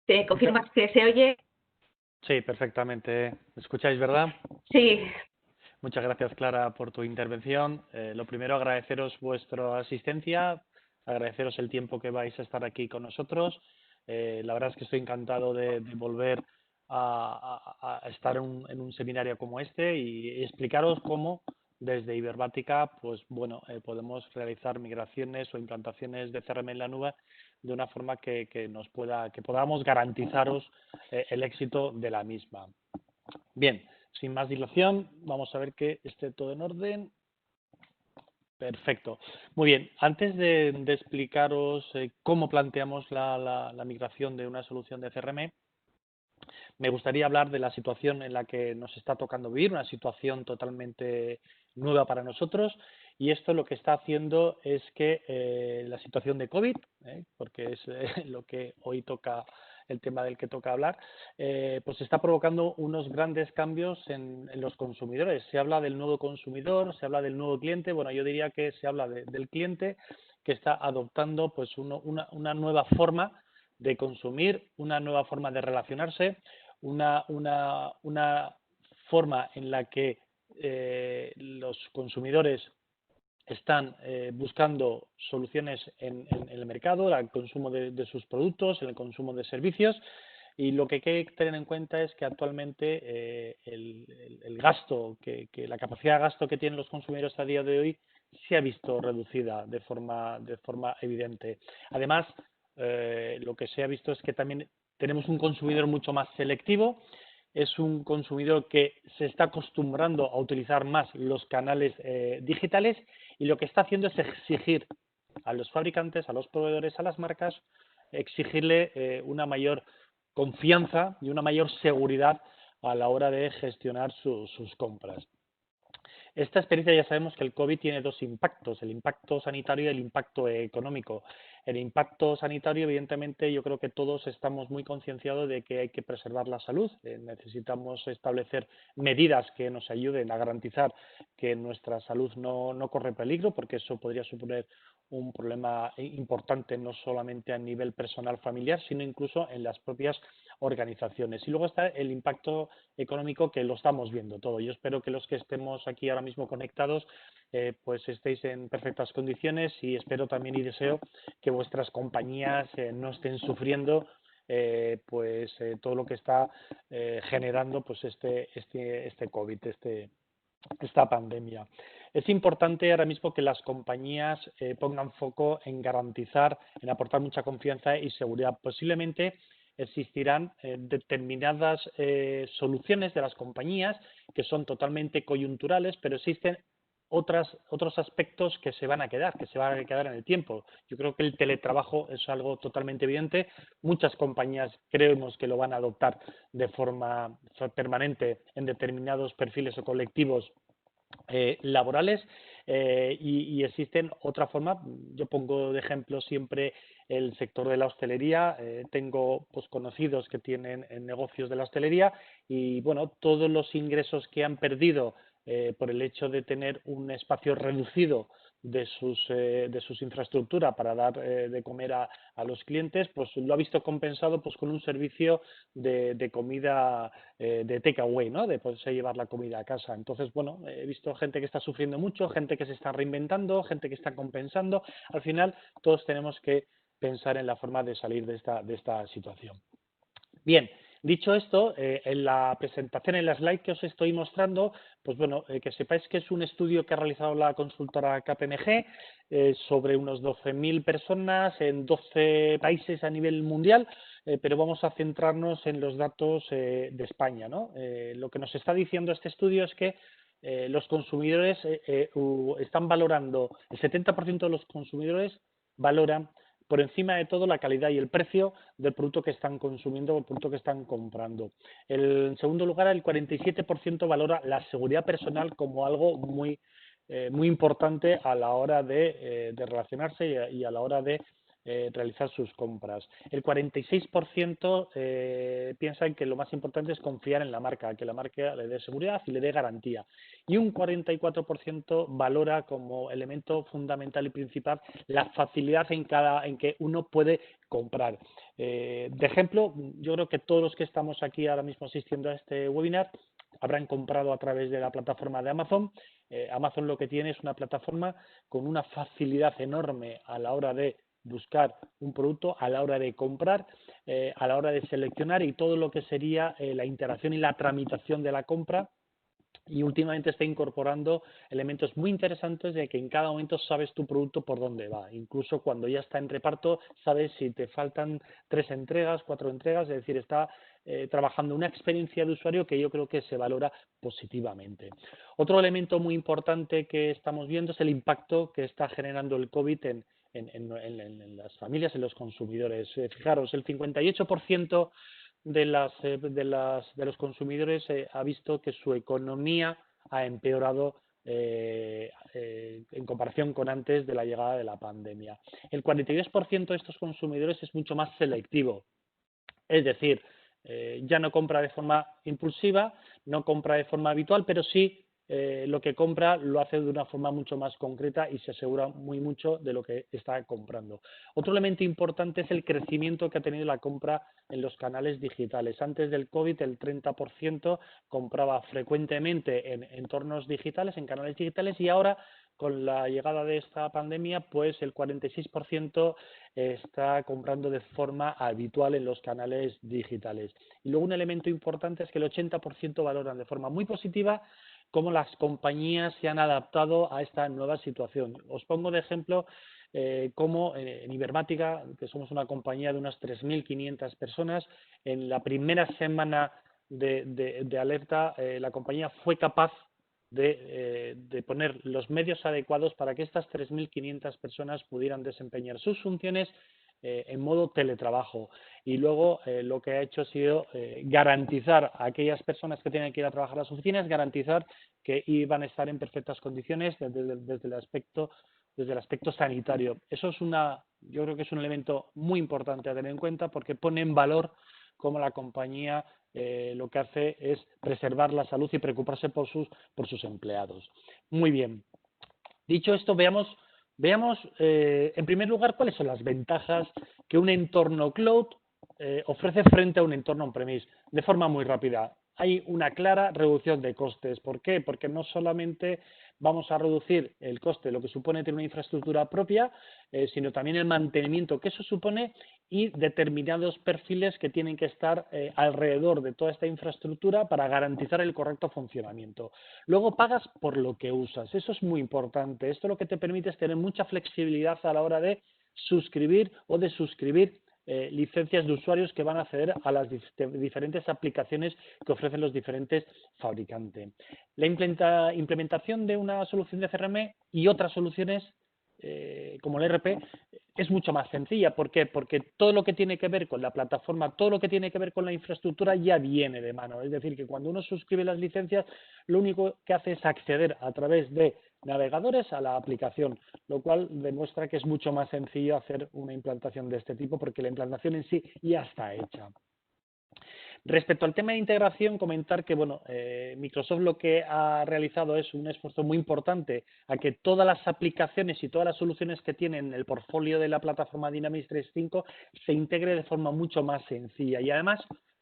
¿Te Perfe- confirmas que se oye? Sí, perfectamente. ¿Me escucháis, verdad? Sí, Muchas gracias, Clara, por tu intervención. Lo primero, agradeceros vuestra asistencia, agradeceros el tiempo que vais a estar aquí con nosotros. La verdad es que estoy encantado de volver a estar en un seminario como este y explicaros cómo desde Iberbática, pues bueno, podemos realizar migraciones o implantaciones de CRM en la nube de una forma que podamos garantizaros el éxito de la misma. Bien, sin más dilación, vamos a ver que esté todo en orden. Perfecto. Muy bien, antes de explicaros cómo planteamos la migración de una solución de CRM, me gustaría hablar de la situación en la que nos está tocando vivir, una situación totalmente nueva para nosotros. Y esto lo que está haciendo es que la situación de COVID, porque es lo que hoy toca, el tema del que toca hablar, pues está provocando unos grandes cambios en los consumidores. Se habla del nuevo consumidor, se habla del nuevo cliente. Bueno, yo diría que se habla del cliente que está adoptando pues una nueva forma de consumir, una nueva forma de relacionarse, una forma en la que los consumidores están buscando soluciones en el mercado, en el consumo de sus productos, en el consumo de servicios. Y lo que hay que tener en cuenta es que actualmente el gasto, la capacidad de gasto que tienen los consumidores a día de hoy se ha visto reducida de forma evidente. Además, lo que se ha visto es que también tenemos un consumidor mucho más selectivo, es un consumidor que se está acostumbrando a utilizar más los canales digitales y lo que está haciendo es exigir a los fabricantes, a los proveedores, a las marcas, exigirle una mayor confianza y una mayor seguridad a la hora de gestionar sus compras. Esta experiencia ya sabemos que el COVID tiene dos impactos, el impacto sanitario y el impacto económico. El impacto sanitario, evidentemente, yo creo que todos estamos muy concienciados de que hay que preservar la salud. Necesitamos establecer medidas que nos ayuden a garantizar que nuestra salud no corre peligro, porque eso podría suponer un problema importante no solamente a nivel personal familiar, sino incluso en las propias organizaciones. Y luego está el impacto económico que lo estamos viendo todo. Yo espero que los que estemos aquí ahora mismo conectados pues estéis en perfectas condiciones y espero también y deseo que vuestras compañías no estén sufriendo todo lo que está generando pues este COVID, esta pandemia. Es importante ahora mismo que las compañías pongan foco en garantizar, en aportar mucha confianza y seguridad. Posiblemente existirán determinadas soluciones de las compañías que son totalmente coyunturales, pero existen otros aspectos que se van a quedar, que se van a quedar en el tiempo. Yo creo que el teletrabajo es algo totalmente evidente. Muchas compañías creemos que lo van a adoptar de forma permanente en determinados perfiles o colectivos laborales y existen otra forma. Yo pongo de ejemplo siempre el sector de la hostelería. Tengo pues, conocidos que tienen negocios de la hostelería y bueno, todos los ingresos que han perdido por el hecho de tener un espacio reducido de sus infraestructuras para dar de comer a los clientes, pues lo ha visto compensado pues con un servicio de comida de takeaway, ¿no? De poderse llevar la comida a casa. Entonces, bueno, he visto gente que está sufriendo mucho, gente que se está reinventando, gente que está compensando. Al final, todos tenemos que pensar en la forma de salir de esta situación. Bien, dicho esto, en la presentación, en la slide que os estoy mostrando, pues bueno, que sepáis que es un estudio que ha realizado la consultora KPMG sobre unos 12.000 personas en 12 países a nivel mundial, pero vamos a centrarnos en los datos de España, ¿no? Lo que nos está diciendo este estudio es que los consumidores están valorando, el 70% de los consumidores valoran por encima de todo la calidad y el precio del producto que están consumiendo o el producto que están comprando. En segundo lugar, el 47% valora la seguridad personal como algo muy importante a la hora de relacionarse y a la hora de realizar sus compras. El 46% piensan que lo más importante es confiar en la marca, que la marca le dé seguridad y le dé garantía. Y un 44% valora como elemento fundamental y principal la facilidad en que uno puede comprar. De ejemplo, yo creo que todos los que estamos aquí ahora mismo asistiendo a este webinar habrán comprado a través de la plataforma de Amazon. Amazon lo que tiene es una plataforma con una facilidad enorme a la hora de buscar un producto, a la hora de comprar, a la hora de seleccionar y todo lo que sería la interacción y la tramitación de la compra. Y últimamente está incorporando elementos muy interesantes de que en cada momento sabes tu producto por dónde va. Incluso cuando ya está en reparto, sabes si te faltan 3 entregas, 4 entregas, es decir, está trabajando una experiencia de usuario que yo creo que se valora positivamente. Otro elemento muy importante que estamos viendo es el impacto que está generando el COVID en las familias, en los consumidores. Fijaros, el 58% de los consumidores ha visto que su economía ha empeorado en comparación con antes de la llegada de la pandemia. El 42% de estos consumidores es mucho más selectivo, es decir, ya no compra de forma impulsiva, no compra de forma habitual, pero sí lo que compra lo hace de una forma mucho más concreta y se asegura muy mucho de lo que está comprando. Otro elemento importante es el crecimiento que ha tenido la compra en los canales digitales. Antes del COVID el 30% compraba frecuentemente en entornos digitales, en canales digitales, y ahora con la llegada de esta pandemia, pues el 46% está comprando de forma habitual en los canales digitales. Y luego un elemento importante es que el 80% valoran de forma muy positiva cómo las compañías se han adaptado a esta nueva situación. Os pongo de ejemplo cómo en Ibermática, que somos una compañía de unas 3.500 personas, en la primera semana de alerta la compañía fue capaz de poner los medios adecuados para que estas 3.500 personas pudieran desempeñar sus funciones en modo teletrabajo. Y luego lo que ha hecho ha sido garantizar a aquellas personas que tienen que ir a trabajar a las oficinas, garantizar que iban a estar en perfectas condiciones desde el aspecto sanitario. Eso es yo creo que es un elemento muy importante a tener en cuenta porque pone en valor cómo la compañía lo que hace es preservar la salud y preocuparse por sus empleados. Muy bien. Dicho esto, veamos en primer lugar cuáles son las ventajas que un entorno cloud ofrece frente a un entorno on-premise. De forma muy rápida, hay una clara reducción de costes. ¿Por qué? Porque no solamente vamos a reducir el coste de lo que supone tener una infraestructura propia, sino también el mantenimiento que eso supone y determinados perfiles que tienen que estar alrededor de toda esta infraestructura para garantizar el correcto funcionamiento. Luego pagas por lo que usas. Eso es muy importante. Esto lo que te permite es tener mucha flexibilidad a la hora de suscribir o de suscribir licencias de usuarios que van a acceder a las diferentes aplicaciones que ofrecen los diferentes fabricantes. La implementación de una solución de CRM y otras soluciones como el ERP es mucho más sencilla. ¿Por qué? Porque todo lo que tiene que ver con la plataforma, todo lo que tiene que ver con la infraestructura ya viene de mano. Es decir, que cuando uno suscribe las licencias, lo único que hace es acceder a través de navegadores a la aplicación, lo cual demuestra que es mucho más sencillo hacer una implantación de este tipo porque la implantación en sí ya está hecha. Respecto al tema de integración, comentar que Microsoft lo que ha realizado es un esfuerzo muy importante a que todas las aplicaciones y todas las soluciones que tienen el portfolio de la plataforma Dynamics 365 se integre de forma mucho más sencilla y además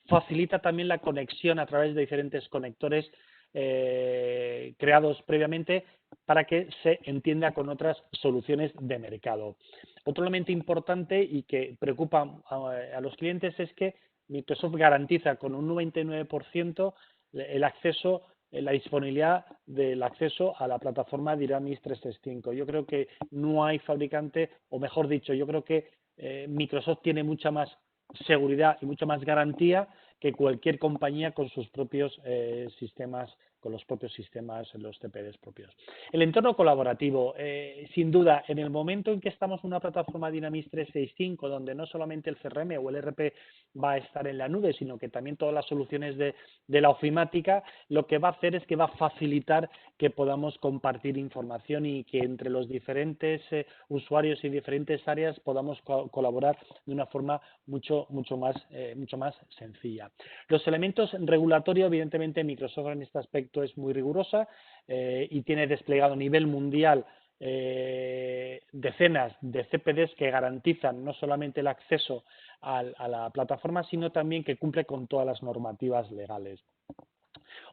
facilita también la conexión a través de diferentes conectores creados previamente para que se entienda con otras soluciones de mercado. Otro elemento importante y que preocupa a los clientes es que Microsoft garantiza con un 99% el acceso, la disponibilidad del acceso a la plataforma Dynamics 365. Yo creo que no hay fabricante, o mejor dicho, yo creo que Microsoft tiene mucha más seguridad y mucha más garantía que cualquier compañía con sus propios sistemas con los propios sistemas, los CPDs propios. El entorno colaborativo, sin duda, en el momento en que estamos en una plataforma Dynamics 365, donde no solamente el CRM o el ERP va a estar en la nube, sino que también todas las soluciones de la ofimática, lo que va a hacer es que va a facilitar que podamos compartir información y que entre los diferentes usuarios y diferentes áreas podamos colaborar de una forma mucho más sencilla. Los elementos regulatorios, evidentemente Microsoft en este aspecto es muy rigurosa y tiene desplegado a nivel mundial decenas de CPDs que garantizan no solamente el acceso a la plataforma, sino también que cumple con todas las normativas legales.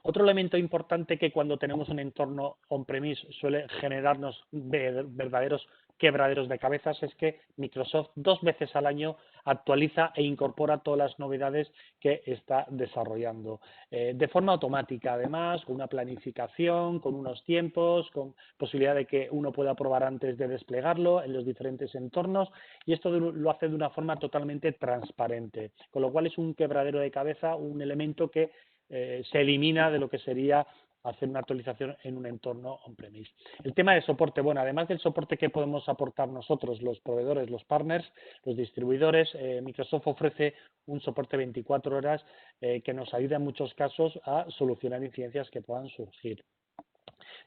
Otro elemento importante que cuando tenemos un entorno on-premise suele generarnos verdaderos quebraderos de cabezas es que Microsoft 2 veces al año actualiza e incorpora todas las novedades que está desarrollando. De forma automática, además, con una planificación, con unos tiempos, con posibilidad de que uno pueda probar antes de desplegarlo en los diferentes entornos, y esto lo hace de una forma totalmente transparente, con lo cual es un quebradero de cabeza, un elemento que se elimina de lo que sería hacer una actualización en un entorno on-premise. El tema de soporte, bueno, además del soporte que podemos aportar nosotros, los proveedores, los partners, los distribuidores, Microsoft ofrece un soporte 24 horas que nos ayuda en muchos casos a solucionar incidencias que puedan surgir.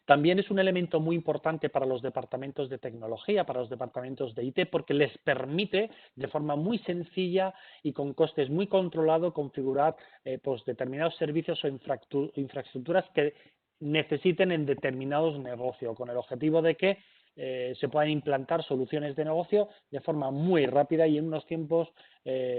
También es un elemento muy importante para los departamentos de tecnología, para los departamentos de IT, porque les permite de forma muy sencilla y con costes muy controlados configurar pues determinados servicios o infraestructuras que necesiten en determinados negocios, con el objetivo de que se puedan implantar soluciones de negocio de forma muy rápida y en unos tiempos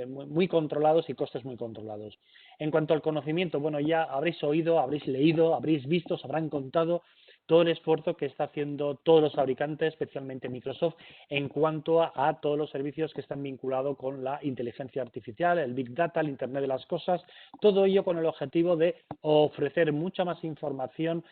muy controlados y costes muy controlados. En cuanto al conocimiento, bueno, ya habréis oído, habréis leído, habréis visto, os habrán contado todo el esfuerzo que está haciendo todos los fabricantes, especialmente Microsoft, en cuanto a todos los servicios que están vinculados con la inteligencia artificial, el Big Data, el Internet de las cosas, todo ello con el objetivo de ofrecer mucha más información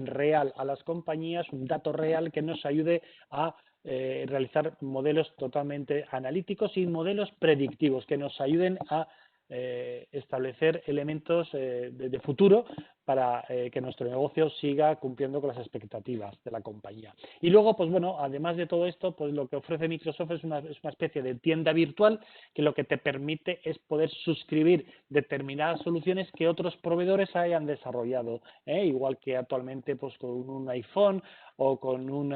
real a las compañías, un dato real que nos ayude a realizar modelos totalmente analíticos y modelos predictivos que nos ayuden a establecer elementos de futuro para que nuestro negocio siga cumpliendo con las expectativas de la compañía. Y luego, pues bueno, además de todo esto, pues lo que ofrece Microsoft es una especie de tienda virtual que lo que te permite es poder suscribir determinadas soluciones que otros proveedores hayan desarrollado, igual que actualmente pues con un iPhone o con un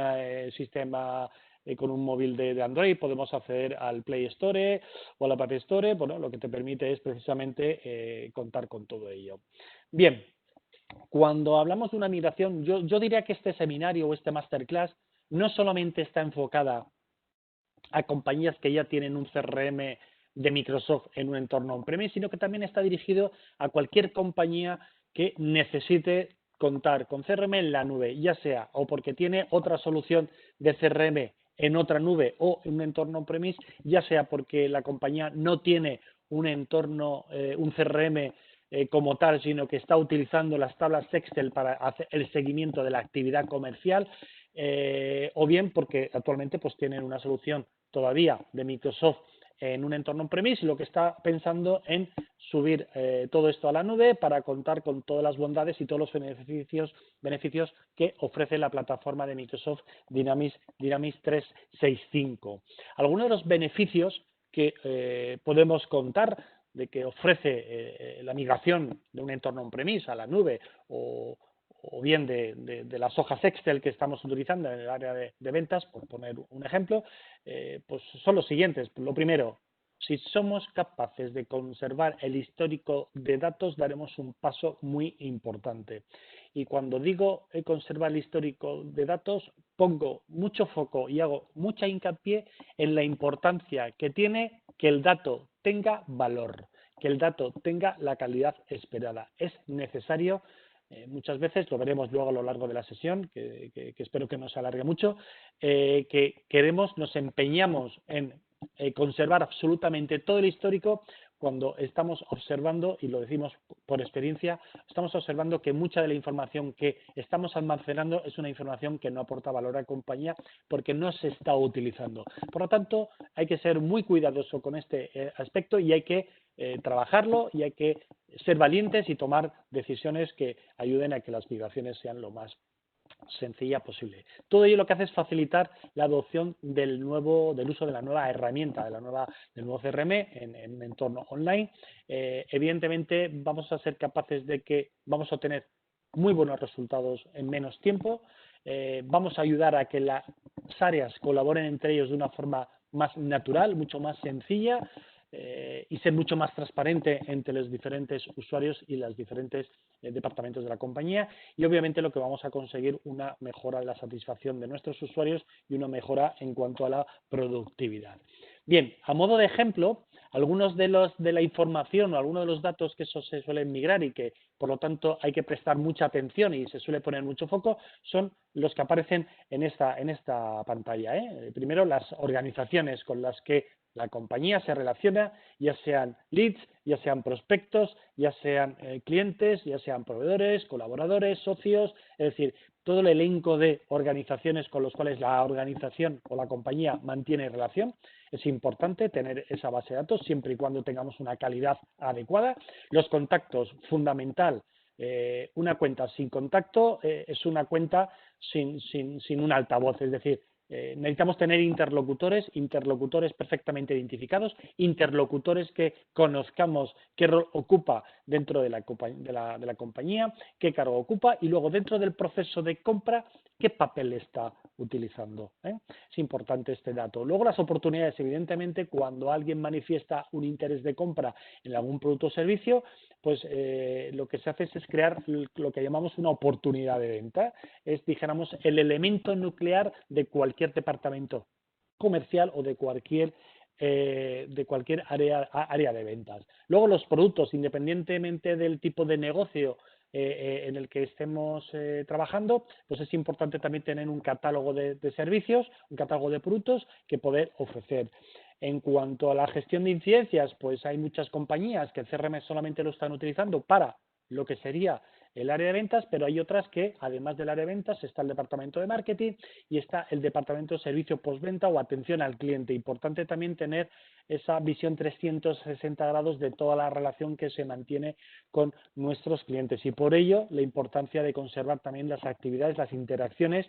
sistema con un móvil de Android podemos acceder al Play Store o a la App Store. Bueno, lo que te permite es precisamente contar con todo ello. Bien, cuando hablamos de una migración, yo diría que este seminario o este masterclass no solamente está enfocada a compañías que ya tienen un CRM de Microsoft en un entorno on-premise, sino que también está dirigido a cualquier compañía que necesite contar con CRM en la nube, ya sea o porque tiene otra solución de CRM en otra nube o en un entorno on-premise, ya sea porque la compañía no tiene un entorno, un CRM como tal, sino que está utilizando las tablas Excel para hacer el seguimiento de la actividad comercial, o bien porque actualmente pues tienen una solución todavía de Microsoft en un entorno on-premise y lo que está pensando en subir todo esto a la nube para contar con todas las bondades y todos los beneficios que ofrece la plataforma de Microsoft Dynamics 365. Algunos de los beneficios que podemos contar de que ofrece la migración de un entorno on-premise a la nube o bien de las hojas Excel que estamos utilizando en el área de ventas, por poner un ejemplo, pues son los siguientes. Lo primero, si somos capaces de conservar el histórico de datos, daremos un paso muy importante. Y cuando digo conservar el histórico de datos, pongo mucho foco y hago mucha hincapié en la importancia que tiene que el dato tenga valor, que el dato tenga la calidad esperada. Es necesario. Muchas veces, lo veremos luego a lo largo de la sesión, que espero que no se alargue mucho, que nos empeñamos en conservar absolutamente todo el histórico cuando estamos observando, y lo decimos por experiencia, estamos observando que mucha de la información que estamos almacenando es una información que no aporta valor a la compañía porque no se está utilizando. Por lo tanto, hay que ser muy cuidadoso con este aspecto y hay que trabajarlo y hay que ser valientes y tomar decisiones que ayuden a que las migraciones sean lo más sencilla posible. Todo ello lo que hace es facilitar la adopción del uso de la nueva herramienta, del nuevo CRM en un entorno online. Evidentemente vamos a ser capaces de que vamos a obtener muy buenos resultados en menos tiempo. Vamos a ayudar a que las áreas colaboren entre ellos de una forma más natural, mucho más sencilla, y ser mucho más transparente entre los diferentes usuarios y los diferentes departamentos de la compañía, y obviamente lo que vamos a conseguir una mejora de la satisfacción de nuestros usuarios y una mejora en cuanto a la productividad. Bien, a modo de ejemplo, algunos de la información o algunos de los datos que se suelen migrar y que por lo tanto hay que prestar mucha atención y se suele poner mucho foco son los que aparecen en esta pantalla. Primero, las organizaciones con las que la compañía se relaciona, ya sean leads, ya sean prospectos, ya sean clientes, ya sean proveedores, colaboradores, socios, es decir, todo el elenco de organizaciones con los cuales la organización o la compañía mantiene relación. Es importante tener esa base de datos siempre y cuando tengamos una calidad adecuada. Los contactos, fundamental. Una cuenta sin contacto es una cuenta sin un altavoz, es decir, necesitamos tener interlocutores perfectamente identificados, interlocutores que conozcamos qué rol ocupa dentro de la compañía, qué cargo ocupa y luego dentro del proceso de compra qué papel está utilizando. Es importante este dato. Luego las oportunidades, evidentemente, cuando alguien manifiesta un interés de compra en algún producto o servicio, pues lo que se hace es crear lo que llamamos una oportunidad de venta. Es, dijéramos, el elemento nuclear de cualquier departamento comercial o de cualquier área de ventas. Luego los productos, independientemente del tipo de negocio en el que estemos trabajando, pues es importante también tener un catálogo de servicios, un catálogo de productos que poder ofrecer. En cuanto a la gestión de incidencias, pues hay muchas compañías que el CRM solamente lo están utilizando para lo que sería el área de ventas, pero hay otras que, además del área de ventas, está el departamento de marketing y está el departamento de servicio postventa o atención al cliente. Importante también tener esa visión 360 grados de toda la relación que se mantiene con nuestros clientes y por ello la importancia de conservar también las actividades, las interacciones,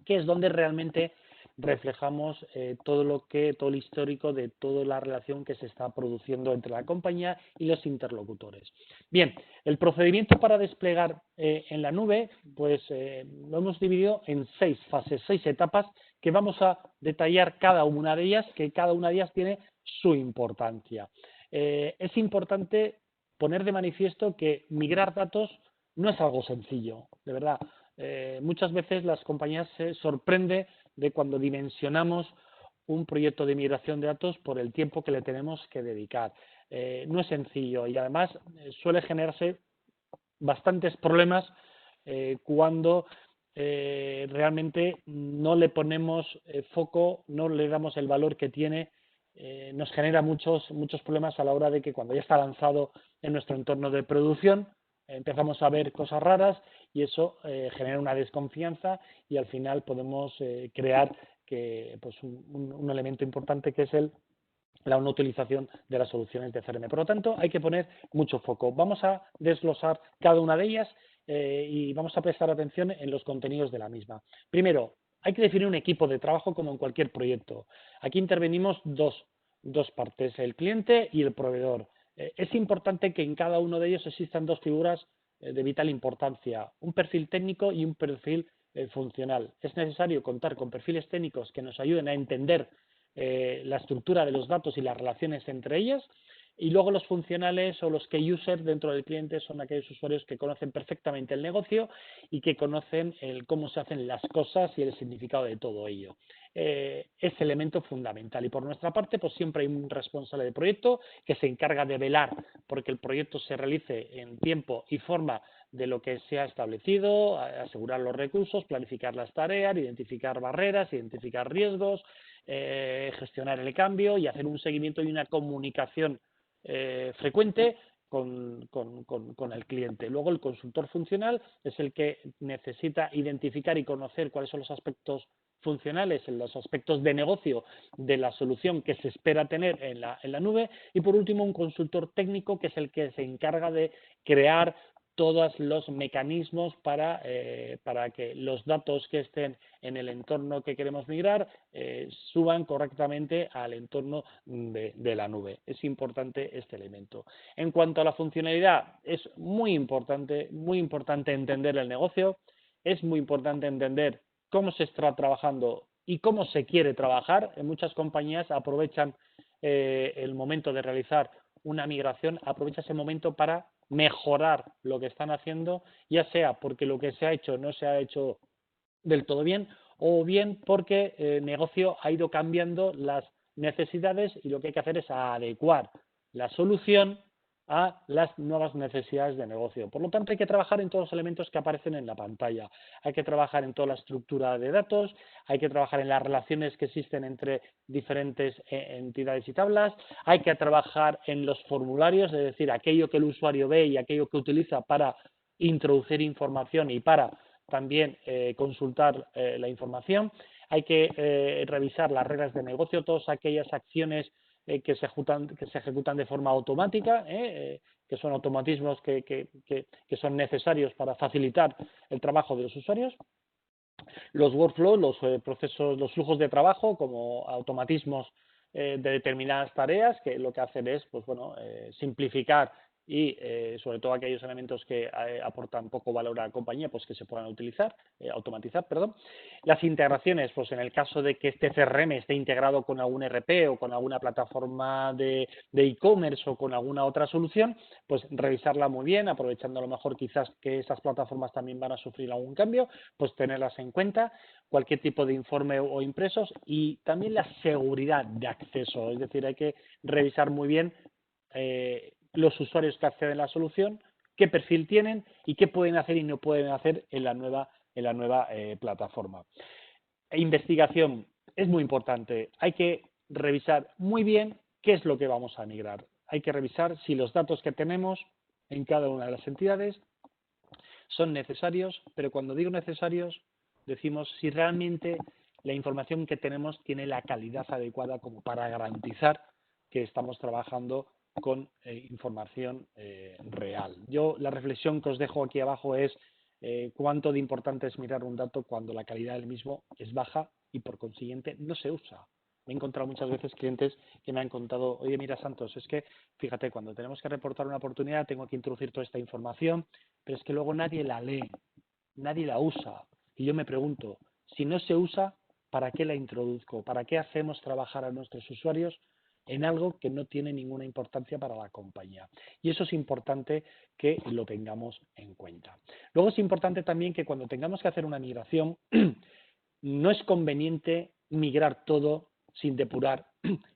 que es donde realmente reflejamos todo el histórico de toda la relación que se está produciendo entre la compañía y los interlocutores. Bien, el procedimiento para desplegar en la nube, pues lo hemos dividido en 6 fases, 6 etapas que vamos a detallar cada una de ellas, que cada una de ellas tiene su importancia. Es importante poner de manifiesto que migrar datos no es algo sencillo, de verdad. Muchas veces las compañías se sorprenden de cuando dimensionamos un proyecto de migración de datos por el tiempo que le tenemos que dedicar. No es sencillo y además suele generarse bastantes problemas cuando realmente no le ponemos foco, no le damos el valor que tiene. Nos genera muchos problemas a la hora de que cuando ya está lanzado en nuestro entorno de producción empezamos a ver cosas raras y eso genera una desconfianza y al final podemos crear pues un elemento importante que es la no utilización de las soluciones de CRM. Por lo tanto, hay que poner mucho foco. Vamos a desglosar cada una de ellas y vamos a prestar atención en los contenidos de la misma. Primero, hay que definir un equipo de trabajo como en cualquier proyecto. Aquí intervenimos dos partes, el cliente y el proveedor. Es importante que en cada uno de ellos existan dos figuras de vital importancia, un perfil técnico y un perfil funcional. Es necesario contar con perfiles técnicos que nos ayuden a entender la estructura de los datos y las relaciones entre ellas, y luego los funcionales o los key users dentro del cliente son aquellos usuarios que conocen perfectamente el negocio y que conocen cómo se hacen las cosas y el significado de todo ello. Es elemento fundamental y por nuestra parte pues siempre hay un responsable de proyecto que se encarga de velar porque el proyecto se realice en tiempo y forma de lo que se ha establecido, asegurar los recursos, planificar las tareas, identificar barreras, identificar riesgos, gestionar el cambio y hacer un seguimiento y una comunicación frecuente con el cliente. Luego el consultor funcional es el que necesita identificar y conocer cuáles son los aspectos funcionales, en los aspectos de negocio de la solución que se espera tener en la nube. Y por último, un consultor técnico que es el que se encarga de crear todos los mecanismos para que los datos que estén en el entorno que queremos migrar suban correctamente al entorno de la nube. Es importante este elemento. En cuanto a la funcionalidad, es muy importante entender el negocio, es muy importante entender cómo se está trabajando y cómo se quiere trabajar. En muchas compañías aprovechan el momento de realizar una migración, aprovecha ese momento para mejorar lo que están haciendo, ya sea porque lo que se ha hecho no se ha hecho del todo bien, o bien porque el negocio ha ido cambiando las necesidades y lo que hay que hacer es adecuar la solución a las nuevas necesidades de negocio. Por lo tanto, hay que trabajar en todos los elementos que aparecen en la pantalla. Hay que trabajar en toda la estructura de datos, hay que trabajar en las relaciones que existen entre diferentes entidades y tablas, hay que trabajar en los formularios, es decir, aquello que el usuario ve y aquello que utiliza para introducir información y para también consultar la información. Hay que revisar las reglas de negocio, todas aquellas acciones que se ejecutan de forma automática, que son automatismos que son necesarios para facilitar el trabajo de los usuarios. Los workflows, los procesos, los flujos de trabajo como automatismos de determinadas tareas que lo que hacen es pues bueno, simplificar y sobre todo aquellos elementos que aportan poco valor a la compañía pues que se puedan utilizar, automatizar, perdón. Las integraciones, pues en el caso de que este CRM esté integrado con algún ERP o con alguna plataforma de e-commerce o con alguna otra solución, pues revisarla muy bien, aprovechando a lo mejor quizás que esas plataformas también van a sufrir algún cambio, pues tenerlas en cuenta, cualquier tipo de informe o impresos y también la seguridad de acceso, es decir, hay que revisar muy bien los usuarios que acceden a la solución, qué perfil tienen y qué pueden hacer y no pueden hacer en la nueva plataforma. Investigación es muy importante. Hay que revisar muy bien qué es lo que vamos a migrar. Hay que revisar si los datos que tenemos en cada una de las entidades son necesarios, pero cuando digo necesarios, decimos si realmente la información que tenemos tiene la calidad adecuada como para garantizar que estamos trabajando con información real. Yo la reflexión que os dejo aquí abajo es cuánto de importante es mirar un dato cuando la calidad del mismo es baja y por consiguiente no se usa. Me he encontrado muchas veces clientes que me han contado, oye, mira Santos, es que fíjate, cuando tenemos que reportar una oportunidad tengo que introducir toda esta información, pero es que luego nadie la lee, nadie la usa. Y yo me pregunto, si no se usa, ¿para qué la introduzco? ¿Para qué hacemos trabajar a nuestros usuarios en algo que no tiene ninguna importancia para la compañía? Y eso es importante que lo tengamos en cuenta. Luego es importante también que cuando tengamos que hacer una migración, no es conveniente migrar todo sin depurar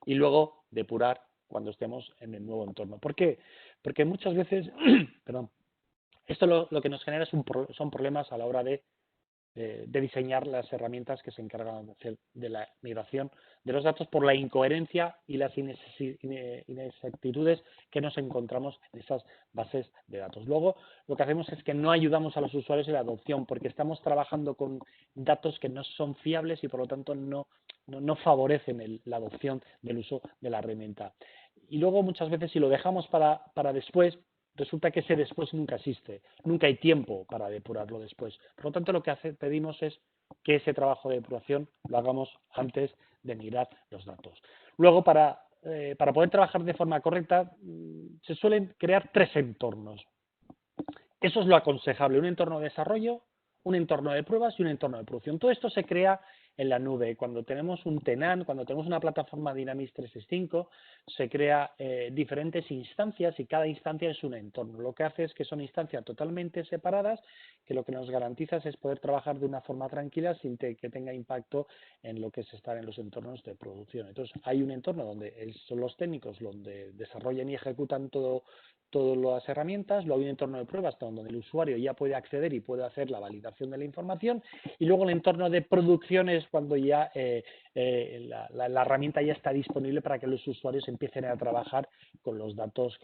y luego depurar cuando estemos en el nuevo entorno. ¿Por qué? Porque muchas veces, perdón, esto lo que nos genera son problemas a la hora de diseñar las herramientas que se encargan de hacer de la migración de los datos por la incoherencia y las inexactitudes que nos encontramos en esas bases de datos. Luego, lo que hacemos es que no ayudamos a los usuarios en la adopción porque estamos trabajando con datos que no son fiables y por lo tanto no favorecen la adopción del uso de la herramienta. Y luego, muchas veces, si lo dejamos para después, resulta que ese después nunca existe, nunca hay tiempo para depurarlo después. Por lo tanto, lo que pedimos es que ese trabajo de depuración lo hagamos antes de migrar los datos. Luego, para poder trabajar de forma correcta, se suelen crear 3 entornos. Eso es lo aconsejable, un entorno de desarrollo, un entorno de pruebas y un entorno de producción. Todo esto se crea en la nube. Cuando tenemos un Tenant, cuando tenemos una plataforma Dynamics 365, se crea diferentes instancias y cada instancia es un entorno. Lo que hace es que son instancias totalmente separadas, que lo que nos garantiza es poder trabajar de una forma tranquila sin que tenga impacto en lo que es estar en los entornos de producción. Entonces, hay un entorno donde son los técnicos, donde desarrollan y ejecutan todas las herramientas, luego hay un entorno de pruebas donde el usuario ya puede acceder y puede hacer la validación de la información y luego el entorno de producción es cuando ya la herramienta ya está disponible para que los usuarios empiecen a trabajar con los datos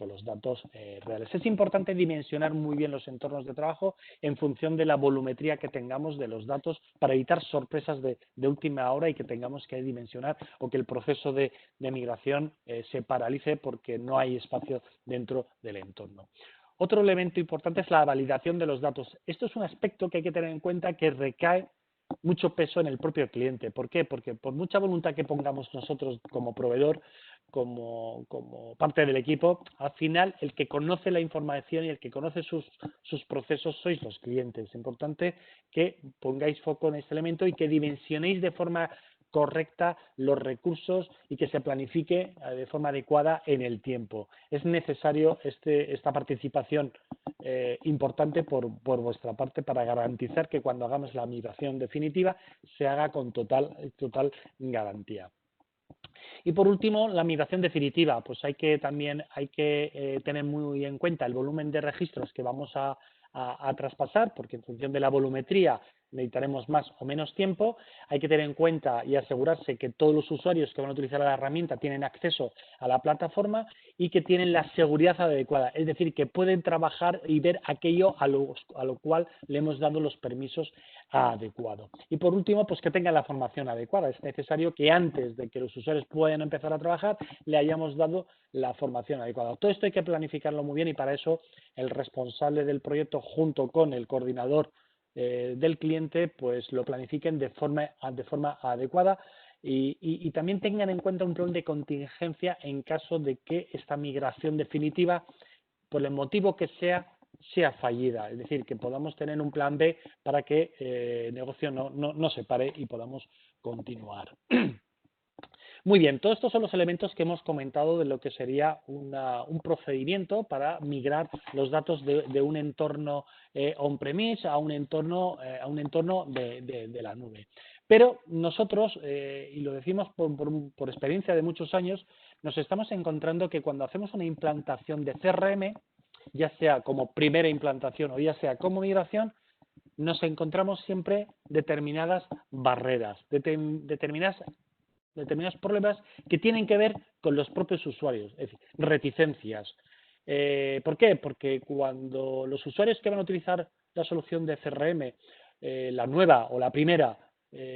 reales. Es importante dimensionar muy bien los entornos de trabajo en función de la volumetría que tengamos de los datos para evitar sorpresas de última hora y que tengamos que dimensionar o que el proceso de migración se paralice porque no hay espacio dentro del entorno. Otro elemento importante es la validación de los datos. Esto es un aspecto que hay que tener en cuenta que recae mucho peso en el propio cliente. ¿Por qué? Porque por mucha voluntad que pongamos nosotros como proveedor, como parte del equipo, al final el que conoce la información y el que conoce sus procesos sois los clientes. Es importante que pongáis foco en este elemento y que dimensionéis de forma correcta los recursos y que se planifique de forma adecuada en el tiempo. Es necesario esta participación importante por vuestra parte para garantizar que cuando hagamos la migración definitiva se haga con total garantía. Y por último, la migración definitiva, pues hay que tener muy en cuenta el volumen de registros que vamos a traspasar, porque en función de la volumetría necesitaremos más o menos tiempo. Hay que tener en cuenta y asegurarse que todos los usuarios que van a utilizar la herramienta tienen acceso a la plataforma y que tienen la seguridad adecuada, es decir, que pueden trabajar y ver aquello a lo cual le hemos dado los permisos adecuados. Y por último, pues que tengan la formación adecuada. Es necesario que antes de que los usuarios puedan empezar a trabajar, le hayamos dado la formación adecuada. Todo esto hay que planificarlo muy bien y para eso el responsable del proyecto junto con el coordinador del cliente pues lo planifiquen de forma adecuada y también tengan en cuenta un plan de contingencia en caso de que esta migración definitiva, por el motivo que sea fallida, es decir, que podamos tener un plan B para que el negocio no se pare y podamos continuar. Muy bien, todos estos son los elementos que hemos comentado de lo que sería un procedimiento para migrar los datos de un entorno on-premise a un entorno de la nube. Pero nosotros, y lo decimos por experiencia de muchos años, nos estamos encontrando que cuando hacemos una implantación de CRM, ya sea como primera implantación o ya sea como migración, nos encontramos siempre determinadas barreras, determinados problemas que tienen que ver con los propios usuarios, es decir, reticencias. ¿Por qué? Porque cuando los usuarios que van a utilizar la solución de CRM, la nueva o la primera,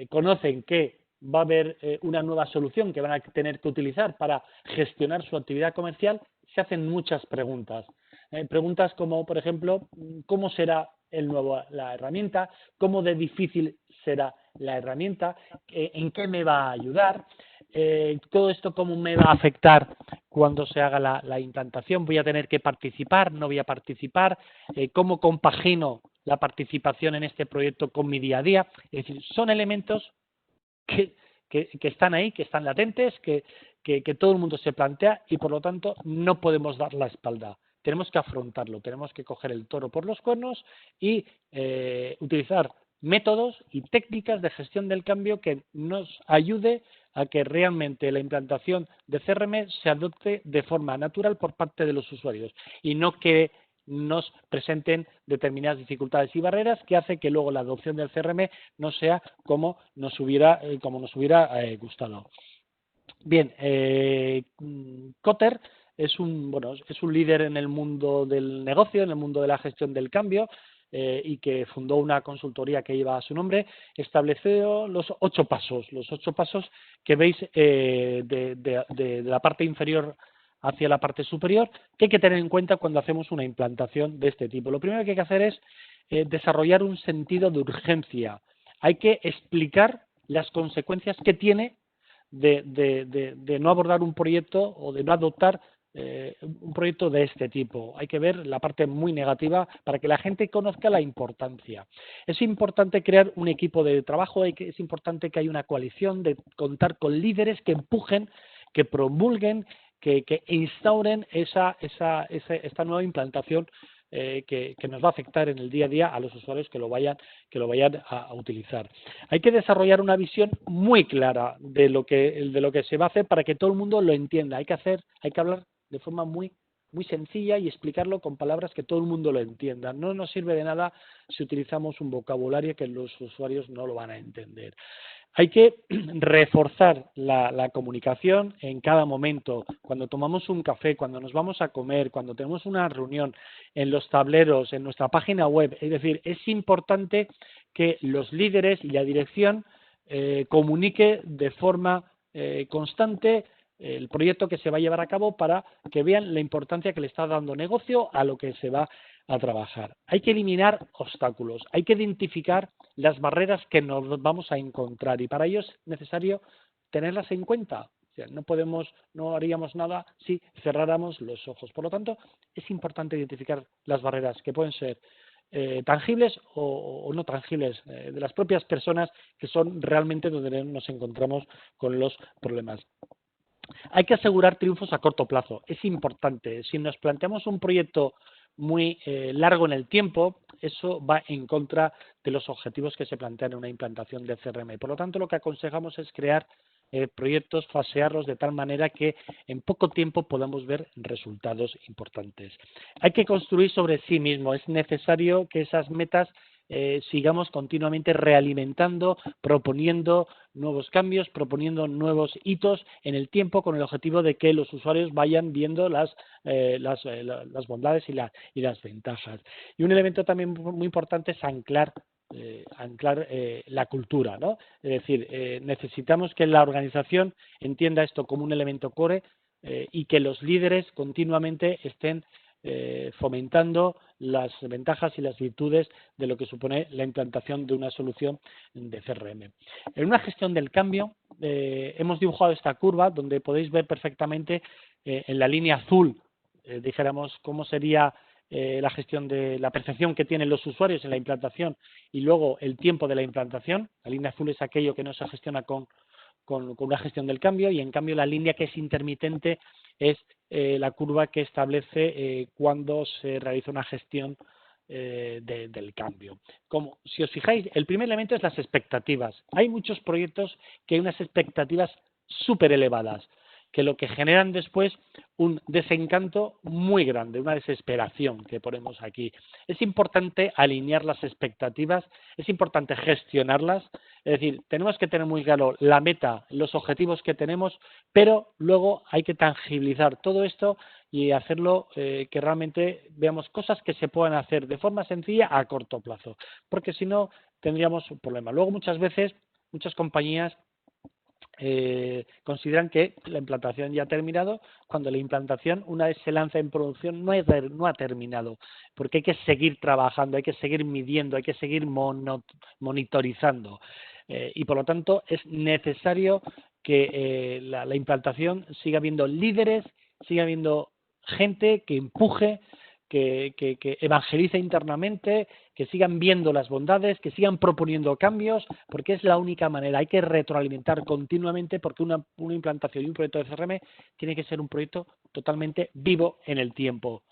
conocen que va a haber una nueva solución que van a tener que utilizar para gestionar su actividad comercial, se hacen muchas preguntas. Preguntas como, por ejemplo, ¿cómo será la herramienta? ¿Cómo de difícil será la herramienta? ¿En qué me va a ayudar? Todo esto, ¿cómo me va a afectar cuando se haga la implantación? ¿Voy a tener que participar? ¿No voy a participar? ¿Cómo compagino la participación en este proyecto con mi día a día? Es decir, son elementos que están ahí, que están latentes, que todo el mundo se plantea y por lo tanto no podemos dar la espalda. Tenemos que afrontarlo, tenemos que coger el toro por los cuernos y utilizar métodos y técnicas de gestión del cambio que nos ayude a que realmente la implantación de CRM se adopte de forma natural por parte de los usuarios y no que nos presenten determinadas dificultades y barreras que hace que luego la adopción del CRM no sea como nos hubiera gustado. Bien, Kotter es un líder en el mundo del negocio, en el mundo de la gestión del cambio y que fundó una consultoría que lleva su nombre. Estableció los 8 pasos que veis de la parte inferior hacia la parte superior, que hay que tener en cuenta cuando hacemos una implantación de este tipo. Lo primero que hay que hacer es desarrollar un sentido de urgencia. Hay que explicar las consecuencias que tiene de no abordar un proyecto o de no adoptar un proyecto de este tipo. Hay que ver la parte muy negativa para que la gente conozca la importancia. Es importante crear un equipo de trabajo, es importante que haya una coalición, de contar con líderes que empujen, que promulguen, que instauren esta nueva implantación que nos va a afectar en el día a día a los usuarios que lo vayan a utilizar. Hay que desarrollar una visión muy clara de lo que se va a hacer para que todo el mundo lo entienda. Hay que hablar de forma muy sencilla y explicarlo con palabras que todo el mundo lo entienda. No nos sirve de nada si utilizamos un vocabulario que los usuarios no lo van a entender. Hay que reforzar la comunicación en cada momento, cuando tomamos un café, cuando nos vamos a comer, cuando tenemos una reunión, en los tableros, en nuestra página web. Es decir, es importante que los líderes y la dirección comunique de forma constante el proyecto que se va a llevar a cabo para que vean la importancia que le está dando negocio a lo que se va a trabajar. Hay que eliminar obstáculos, hay que identificar las barreras que nos vamos a encontrar y para ello es necesario tenerlas en cuenta. O sea, no haríamos nada si cerráramos los ojos. Por lo tanto, es importante identificar las barreras que pueden ser tangibles o no tangibles de las propias personas, que son realmente donde nos encontramos con los problemas. Hay que asegurar triunfos a corto plazo. Es importante. Si nos planteamos un proyecto muy largo en el tiempo, eso va en contra de los objetivos que se plantean en una implantación de CRM. Por lo tanto, lo que aconsejamos es crear proyectos, fasearlos de tal manera que en poco tiempo podamos ver resultados importantes. Hay que construir sobre sí mismo. Es necesario que esas metas sigamos continuamente realimentando, proponiendo nuevos cambios, proponiendo nuevos hitos en el tiempo con el objetivo de que los usuarios vayan viendo las bondades y las ventajas. Y un elemento también muy importante es anclar la cultura, ¿no? Es decir, necesitamos que la organización entienda esto como un elemento core y que los líderes continuamente estén fomentando las ventajas y las virtudes de lo que supone la implantación de una solución de CRM. En una gestión del cambio hemos dibujado esta curva donde podéis ver perfectamente en la línea azul, dijéramos, cómo sería la gestión de la percepción que tienen los usuarios en la implantación y luego el tiempo de la implantación. La línea azul es aquello que no se gestiona con una gestión del cambio y en cambio la línea que es intermitente es la curva que establece cuando se realiza una gestión del cambio. Si os fijáis, el primer elemento es las expectativas. Hay muchos proyectos que hay unas expectativas súper elevadas, que lo que generan después un desencanto muy grande, una desesperación que ponemos aquí. Es importante alinear las expectativas, es importante gestionarlas, es decir, tenemos que tener muy claro la meta, los objetivos que tenemos, pero luego hay que tangibilizar todo esto y hacerlo que realmente veamos cosas que se puedan hacer de forma sencilla a corto plazo, porque si no tendríamos un problema. Luego muchas veces, muchas compañías consideran que la implantación ya ha terminado, cuando la implantación, una vez se lanza en producción, no ha terminado, porque hay que seguir trabajando, hay que seguir midiendo, hay que seguir monitorizando. Y por lo tanto es necesario que la implantación siga habiendo líderes, siga habiendo gente que empuje, que evangelice internamente, que sigan viendo las bondades, que sigan proponiendo cambios, porque es la única manera. Hay que retroalimentar continuamente porque una implantación y un proyecto de CRM tiene que ser un proyecto totalmente vivo en el tiempo.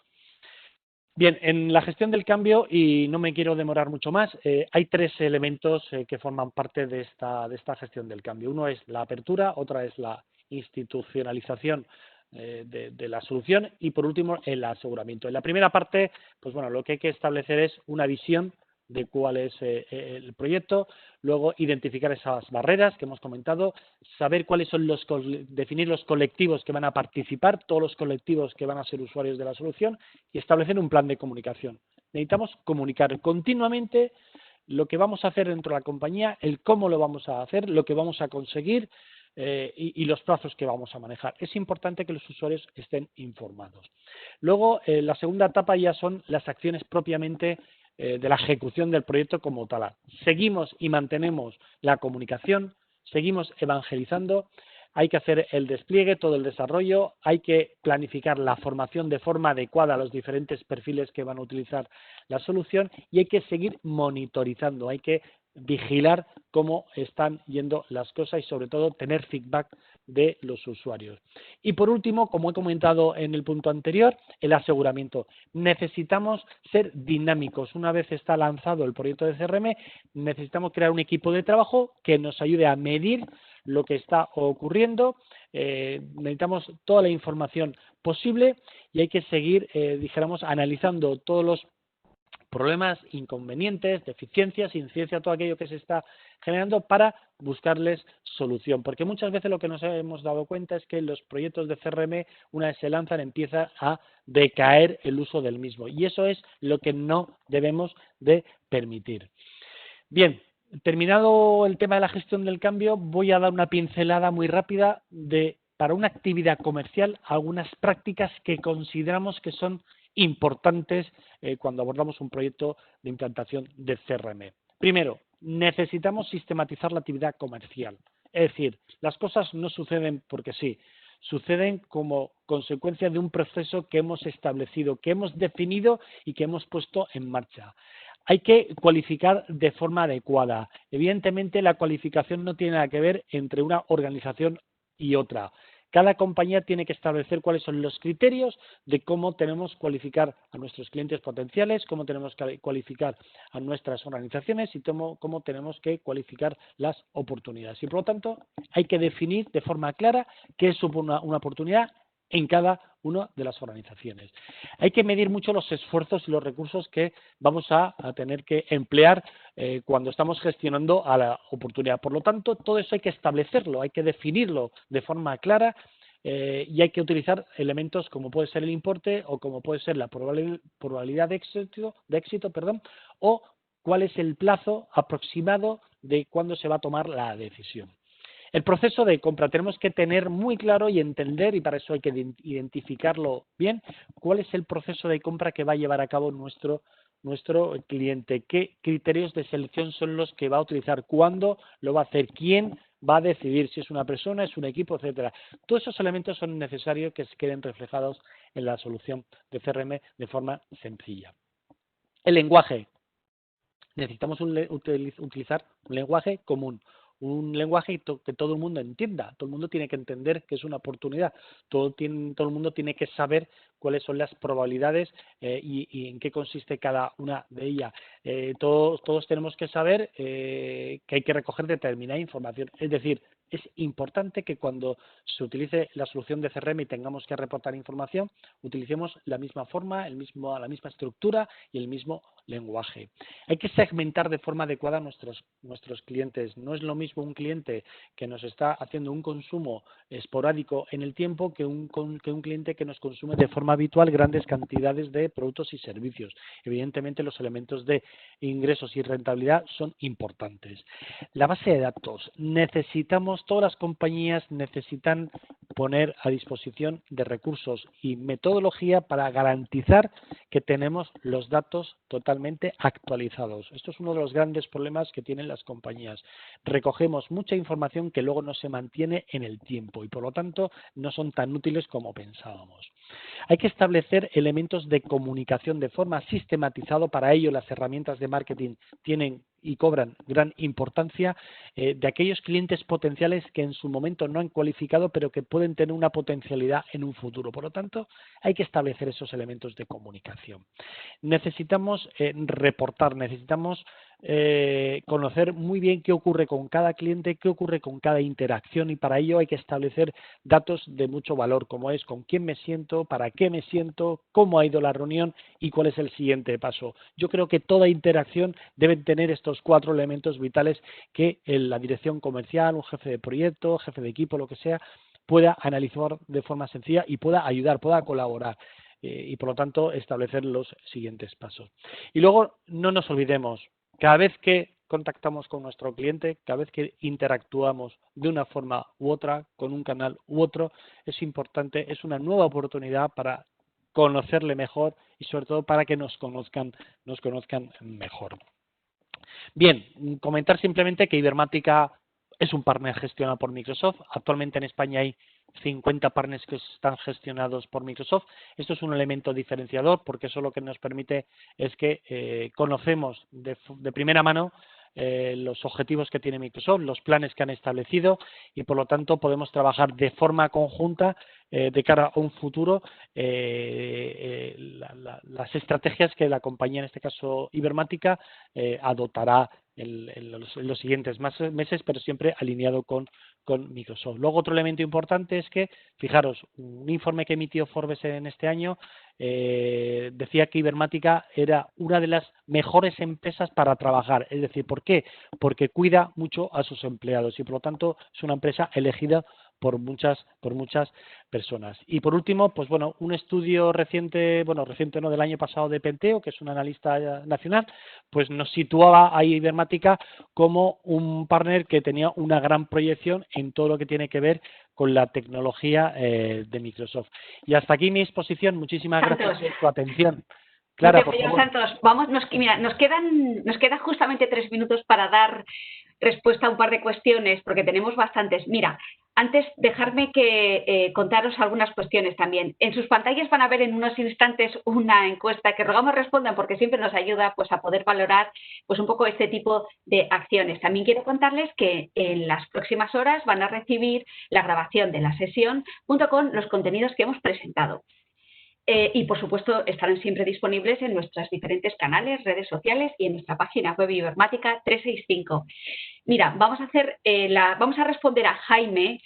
Bien, en la gestión del cambio, y no me quiero demorar mucho más, hay tres elementos que forman parte de esta gestión del cambio. Uno es la apertura, otra es la institucionalización de la solución y por último el aseguramiento. En la primera parte, pues bueno, lo que hay que establecer es una visión de cuál es el proyecto, luego identificar esas barreras que hemos comentado, saber cuáles son definir los colectivos que van a participar, todos los colectivos que van a ser usuarios de la solución y establecer un plan de comunicación. Necesitamos comunicar continuamente lo que vamos a hacer dentro de la compañía, el cómo lo vamos a hacer, lo que vamos a conseguir y los plazos que vamos a manejar. Es importante que los usuarios estén informados. Luego, la segunda etapa ya son las acciones propiamente de la ejecución del proyecto como tal. Seguimos y mantenemos la comunicación, seguimos evangelizando, hay que hacer el despliegue, todo el desarrollo, hay que planificar la formación de forma adecuada a los diferentes perfiles que van a utilizar la solución y hay que seguir monitorizando, hay que vigilar cómo están yendo las cosas y sobre todo tener feedback de los usuarios. Y por último, como he comentado en el punto anterior, el aseguramiento. Necesitamos ser dinámicos. Una vez está lanzado el proyecto de CRM, necesitamos crear un equipo de trabajo que nos ayude a medir lo que está ocurriendo. Necesitamos toda la información posible y hay que seguir, dijéramos, analizando todos los problemas, inconvenientes, deficiencias, incidencia, todo aquello que se está generando para buscarles solución. Porque muchas veces lo que nos hemos dado cuenta es que los proyectos de CRM, una vez se lanzan, empieza a decaer el uso del mismo. Y eso es lo que no debemos de permitir. Bien, terminado el tema de la gestión del cambio, voy a dar una pincelada muy rápida para una actividad comercial, algunas prácticas que consideramos que son importantes cuando abordamos un proyecto de implantación de CRM. Primero, necesitamos sistematizar la actividad comercial. Es decir, las cosas no suceden porque sí, suceden como consecuencia de un proceso que hemos establecido, que hemos definido y que hemos puesto en marcha. Hay que cualificar de forma adecuada. Evidentemente, la cualificación no tiene nada que ver entre una organización y otra. Cada compañía tiene que establecer cuáles son los criterios de cómo tenemos que cualificar a nuestros clientes potenciales, cómo tenemos que cualificar a nuestras organizaciones y cómo tenemos que cualificar las oportunidades. Y por lo tanto, hay que definir de forma clara qué es una oportunidad en cada una de las organizaciones. Hay que medir mucho los esfuerzos y los recursos que vamos a tener que emplear cuando estamos gestionando a la oportunidad. Por lo tanto, todo eso hay que establecerlo, hay que definirlo de forma clara y hay que utilizar elementos como puede ser el importe o como puede ser la probabilidad de éxito, o cuál es el plazo aproximado de cuándo se va a tomar la decisión. El proceso de compra tenemos que tener muy claro y entender, y para eso hay que identificarlo bien, cuál es el proceso de compra que va a llevar a cabo nuestro cliente, qué criterios de selección son los que va a utilizar, cuándo lo va a hacer, quién va a decidir, si es una persona, es un equipo, etcétera. Todos esos elementos son necesarios que queden reflejados en la solución de CRM de forma sencilla. El lenguaje. Necesitamos utilizar un lenguaje común, un lenguaje que todo el mundo entienda. Todo el mundo tiene que entender que es una oportunidad. Todo el mundo tiene que saber cuáles son las probabilidades y en qué consiste cada una de ellas. Todos tenemos que saber que hay que recoger determinada información. Es decir, es importante que cuando se utilice la solución de CRM y tengamos que reportar información, utilicemos la misma forma, la misma estructura y el mismo lenguaje. Hay que segmentar de forma adecuada a nuestros clientes. No es lo mismo un cliente que nos está haciendo un consumo esporádico en el tiempo que un cliente que nos consume de forma habitual grandes cantidades de productos y servicios. Evidentemente, los elementos de ingresos y rentabilidad son importantes. La base de datos. Todas las compañías necesitan poner a disposición de recursos y metodología para garantizar que tenemos los datos totalmente actualizados. Esto es uno de los grandes problemas que tienen las compañías. Recogemos mucha información que luego no se mantiene en el tiempo y por lo tanto no son tan útiles como pensábamos. Hay que establecer elementos de comunicación de forma sistematizada. Para ello, las herramientas de marketing tienen y cobran gran importancia de aquellos clientes potenciales que en su momento no han cualificado, pero que pueden tener una potencialidad en un futuro. Por lo tanto, hay que establecer esos elementos de comunicación. Necesitamos reportar, necesitamos conocer muy bien qué ocurre con cada cliente, qué ocurre con cada interacción y para ello hay que establecer datos de mucho valor, como es con quién me siento, para qué me siento, cómo ha ido la reunión y cuál es el siguiente paso. Yo creo que toda interacción debe tener estos 4 elementos vitales que la dirección comercial, un jefe de proyecto, jefe de equipo, lo que sea, pueda analizar de forma sencilla y pueda ayudar, pueda colaborar. Y por lo tanto establecer los siguientes pasos. Y luego no nos olvidemos, cada vez que contactamos con nuestro cliente, cada vez que interactuamos de una forma u otra, con un canal u otro, es importante, es una nueva oportunidad para conocerle mejor y sobre todo para que nos conozcan mejor. Bien, comentar simplemente que Ibermática es un partner gestionado por Microsoft. Actualmente en España hay 50 partners que están gestionados por Microsoft. Esto es un elemento diferenciador porque eso lo que nos permite es que conocemos de primera mano los objetivos que tiene Microsoft, los planes que han establecido y por lo tanto podemos trabajar de forma conjunta de cara a un futuro las estrategias que la compañía, en este caso Ibermática, adoptará en los siguientes meses, pero siempre alineado con Microsoft. Luego otro elemento importante es que, fijaros, un informe que emitió Forbes en este año decía que Ibermática era una de las mejores empresas para trabajar. Es decir, ¿por qué? Porque cuida mucho a sus empleados y por lo tanto es una empresa elegida por muchas personas. Y por último, pues bueno, un estudio reciente, bueno, reciente no, del año pasado de Penteo, que es un analista nacional, pues nos situaba a Ibermática como un partner que tenía una gran proyección en todo lo que tiene que ver con la tecnología de Microsoft. Y hasta aquí mi exposición. Muchísimas gracias por tu atención. No Clara, te por vayas, favor. Santos. Vamos, mira, nos quedan justamente 3 minutos para dar respuesta a un par de cuestiones, porque tenemos bastantes. Mira, antes dejarme que contaros algunas cuestiones también. En sus pantallas van a ver en unos instantes una encuesta que rogamos respondan porque siempre nos ayuda pues a poder valorar pues un poco este tipo de acciones. También quiero contarles que en las próximas horas van a recibir la grabación de la sesión junto con los contenidos que hemos presentado. Y, por supuesto, estarán siempre disponibles en nuestros diferentes canales, redes sociales y en nuestra página web Ibermática 365. Mira, vamos a responder a Jaime.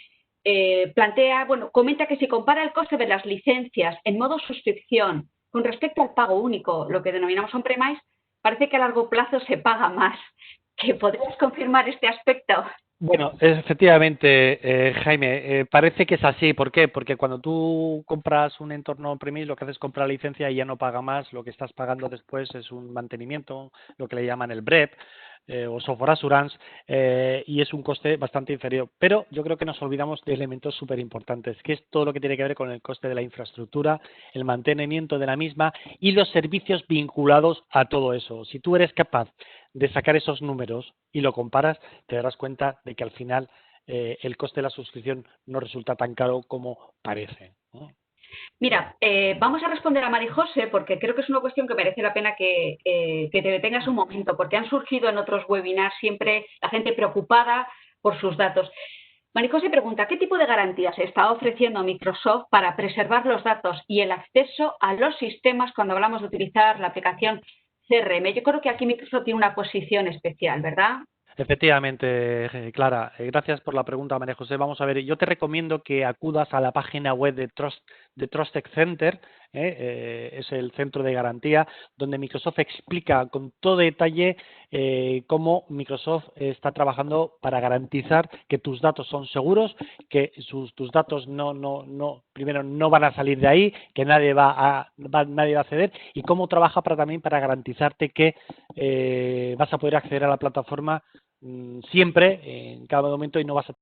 Comenta que si compara el coste de las licencias en modo suscripción con respecto al pago único, lo que denominamos on-premise, parece que a largo plazo se paga más. ¿Que podrías confirmar este aspecto? Bueno, efectivamente, Jaime, parece que es así. ¿Por qué? Porque cuando tú compras un entorno premise, lo que haces es comprar la licencia y ya no paga más. Lo que estás pagando después es un mantenimiento, lo que le llaman el BREP o Software Assurance, y es un coste bastante inferior. Pero yo creo que nos olvidamos de elementos súper importantes, que es todo lo que tiene que ver con el coste de la infraestructura, el mantenimiento de la misma y los servicios vinculados a todo eso. Si tú eres capaz de sacar esos números y lo comparas, te darás cuenta de que al final el coste de la suscripción no resulta tan caro como parece, ¿no? Mira, vamos a responder a Marijose porque creo que es una cuestión que merece la pena que te detengas un momento, porque han surgido en otros webinars siempre la gente preocupada por sus datos. Marijose pregunta, ¿qué tipo de garantías está ofreciendo Microsoft para preservar los datos y el acceso a los sistemas cuando hablamos de utilizar la aplicación CRM? Yo creo que aquí Microsoft tiene una posición especial, ¿verdad? Efectivamente, Clara, gracias por la pregunta, María José. Vamos a ver, yo te recomiendo que acudas a la página web de Trusted Center, es el centro de garantía, donde Microsoft explica con todo detalle cómo Microsoft está trabajando para garantizar que tus datos son seguros, que tus datos primero no van a salir de ahí, que nadie va a acceder, y cómo trabaja también para garantizarte que vas a poder acceder a la plataforma siempre, en cada momento, y no vas a